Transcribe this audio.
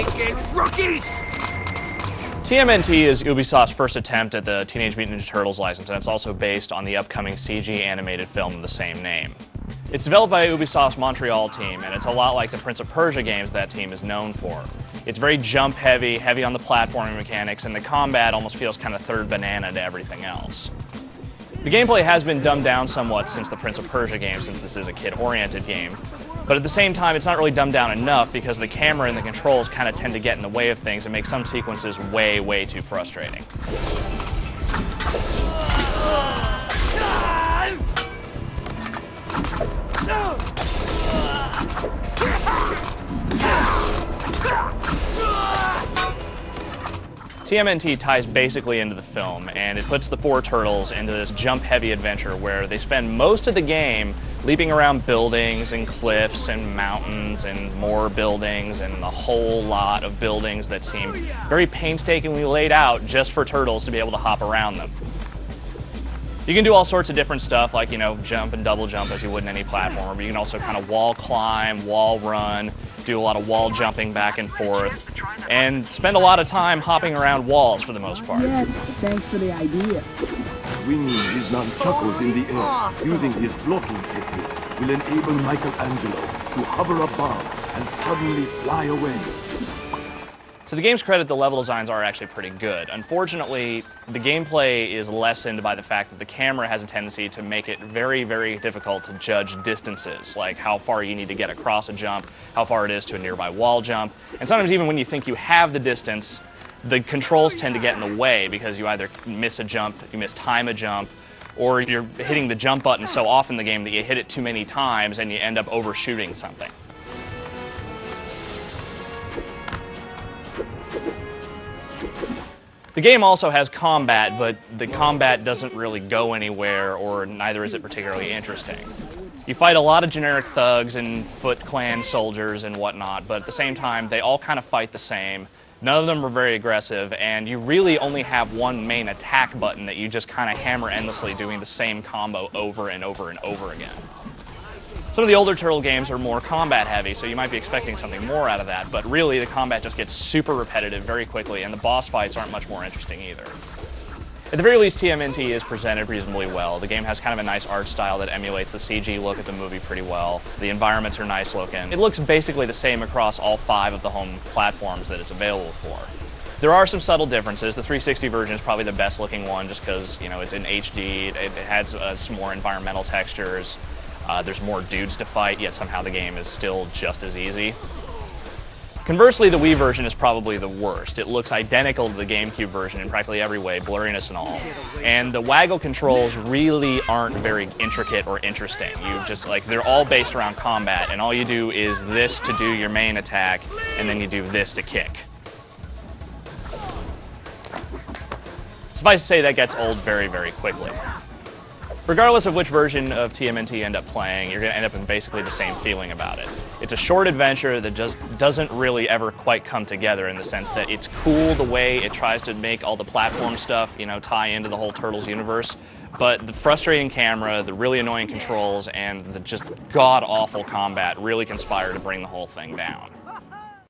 stinking rookies! TMNT is Ubisoft's first attempt at the Teenage Mutant Ninja Turtles license, and it's also based on the upcoming CG animated film of the same name. It's developed by Ubisoft's Montreal team, and it's a lot like the Prince of Persia games that team is known for. It's very jump heavy, heavy on the platforming mechanics, and the combat almost feels kind of third banana to everything else. The gameplay has been dumbed down somewhat since the Prince of Persia game, since this is a kid-oriented game. But at the same time, it's not really dumbed down enough because the camera and the controls kind of tend to get in the way of things and make some sequences way, way too frustrating. TMNT ties basically into the film, and it puts the four turtles into this jump-heavy adventure where they spend most of the game leaping around buildings and cliffs and mountains and more buildings and a whole lot of buildings that seem very painstakingly laid out just for turtles to be able to hop around them. You can do all sorts of different stuff, like, jump and double jump as you would in any platformer, but you can also kind of wall climb, wall run, do a lot of wall jumping back and forth, and spend a lot of time hopping around walls for the most part. Yes, thanks for the idea. Swinging his nunchuckles in the air, using his blocking technique, will enable Michelangelo to hover above and suddenly fly away. To the game's credit, the level designs are actually pretty good. Unfortunately, the gameplay is lessened by the fact that the camera has a tendency to make it very, very difficult to judge distances, like how far you need to get across a jump, how far it is to a nearby wall jump, and sometimes even when you think you have the distance, the controls tend to get in the way because you either miss a jump, you mistime a jump, or you're hitting the jump button so often in the game that you hit it too many times and you end up overshooting something. The game also has combat, but the combat doesn't really go anywhere, or neither is it particularly interesting. You fight a lot of generic thugs and Foot Clan soldiers and whatnot, but at the same time, they all kind of fight the same. None of them are very aggressive, and you really only have one main attack button that you just kind of hammer endlessly, doing the same combo over and over and over again. Some of the older Turtle games are more combat heavy, so you might be expecting something more out of that, but really the combat just gets super repetitive very quickly, and the boss fights aren't much more interesting either. At the very least, TMNT is presented reasonably well. The game has kind of a nice art style that emulates the CG look of the movie pretty well. The environments are nice looking. It looks basically the same across all 5 of the home platforms that it's available for. There are some subtle differences. The 360 version is probably the best looking one just because, it's in HD, it has some more environmental textures. There's more dudes to fight, yet somehow the game is still just as easy. Conversely, the Wii version is probably the worst. It looks identical to the GameCube version in practically every way, blurriness and all. And the waggle controls really aren't very intricate or interesting. They're all based around combat, and all you do is this to do your main attack, and then you do this to kick. Suffice to say, that gets old very, very quickly. Regardless of which version of TMNT you end up playing, you're going to end up in basically the same feeling about it. It's a short adventure that just doesn't really ever quite come together in the sense that it's cool the way it tries to make all the platform stuff, tie into the whole Turtles universe, but the frustrating camera, the really annoying controls, and the just god-awful combat really conspire to bring the whole thing down.